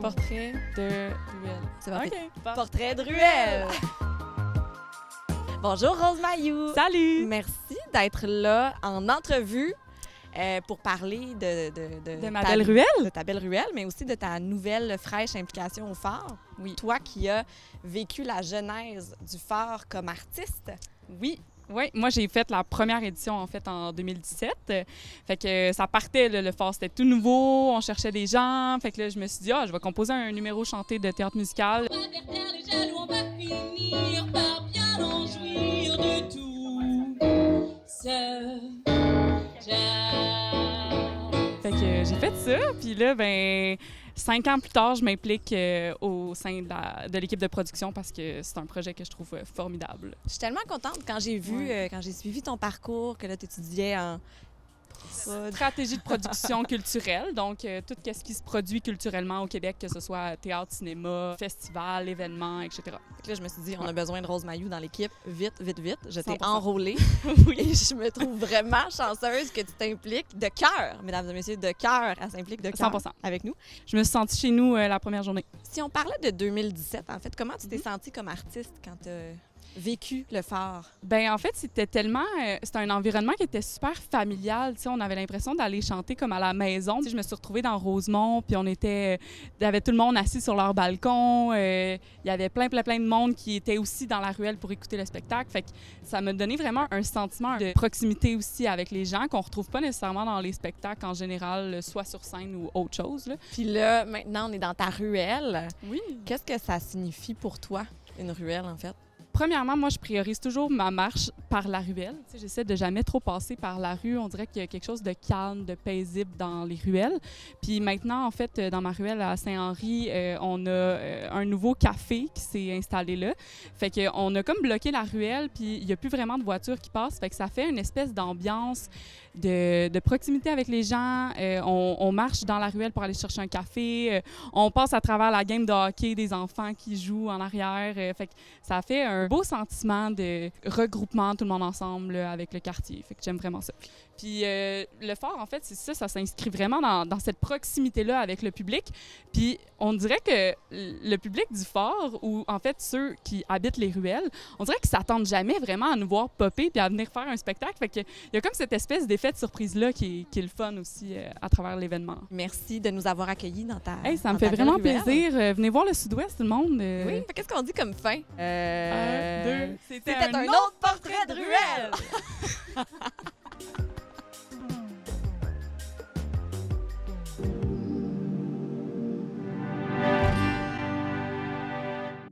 Portrait de ruelle. C'est parfait. OK. Portrait de ruelle. Bonjour Rose Mailloux. Salut! Merci d'être là en entrevue pour parler De ma belle ruelle? De ta belle ruelle, mais aussi de ta nouvelle fraîche implication au phare. Oui. Toi qui as vécu la genèse du phare comme artiste. Oui. Oui, moi j'ai fait la première édition en fait en 2017. Fait que ça partait, le phare, c'était tout nouveau, on cherchait des gens. Fait que là, je me suis dit, je vais composer un numéro chanté de théâtre musical. On va faire taire les jaloux, on va finir par bien en jouir de tout ce jazz. Fait que j'ai fait ça, puis là, 5 ans plus tard, je m'implique au sein de l'équipe de production parce que c'est un projet que je trouve formidable. Je suis tellement contente quand j'ai vu, quand j'ai suivi ton parcours, que là, tu étudiais en Stratégie de production culturelle, donc tout ce qui se produit culturellement au Québec, que ce soit théâtre, cinéma, festival, événements, etc. Fait que là, je me suis dit, on a besoin de Rose Mailloux dans l'équipe. Vite, vite, vite. Je t'ai 100%. enrôlée. Oui. Et je me trouve vraiment chanceuse que tu t'impliques de cœur, mesdames et messieurs, de cœur. Elle s'implique de cœur 100%. avec nous. Je me suis sentie chez nous la première journée. Si on parlait de 2017, en fait, comment tu t'es sentie comme artiste quand tu as vécu le phare? En fait, c'était tellement... c'était un environnement qui était super familial. Tu sais, on avait l'impression d'aller chanter comme à la maison. Tu sais, je me suis retrouvée dans Rosemont, puis il y avait tout le monde assis sur leur balcon. Il y avait plein de monde qui était aussi dans la ruelle pour écouter le spectacle. Fait que ça m'a donné vraiment un sentiment de proximité aussi avec les gens qu'on retrouve pas nécessairement dans les spectacles en général, soit sur scène ou autre chose, là. Puis là, maintenant, on est dans ta ruelle. Oui. Qu'est-ce que ça signifie pour toi, une ruelle, en fait? Premièrement, moi, je priorise toujours ma marche par la ruelle. Tu sais, j'essaie de jamais trop passer par la rue. On dirait qu'il y a quelque chose de calme, de paisible dans les ruelles. Puis maintenant, en fait, dans ma ruelle à Saint-Henri, on a un nouveau café qui s'est installé là. Fait qu'on a comme bloqué la ruelle, puis il n'y a plus vraiment de voitures qui passent. Fait que ça fait une espèce d'ambiance de proximité avec les gens. On marche dans la ruelle pour aller chercher un café. On passe à travers la game de hockey des enfants qui jouent en arrière. Fait que ça fait un beau sentiment de regroupement, tout le monde ensemble là, avec le quartier. Fait que j'aime vraiment ça. Puis le phare, en fait, c'est ça s'inscrit vraiment dans cette proximité-là avec le public. Puis on dirait que le public du phare, ou en fait ceux qui habitent les ruelles, on dirait qu'ils s'attendent jamais vraiment à nous voir popper puis à venir faire un spectacle. Fait que il y a comme cette espèce d'effet de surprise-là qui est le fun aussi à travers l'événement. Merci de nous avoir accueillis dans ta Hey, ça me dans fait ta vraiment belle ruelle. plaisir. Venez voir le Sud-Ouest, tout le monde. Oui, qu'est-ce qu'on dit comme fin? 1, 2, C'était un autre portrait de ruelle!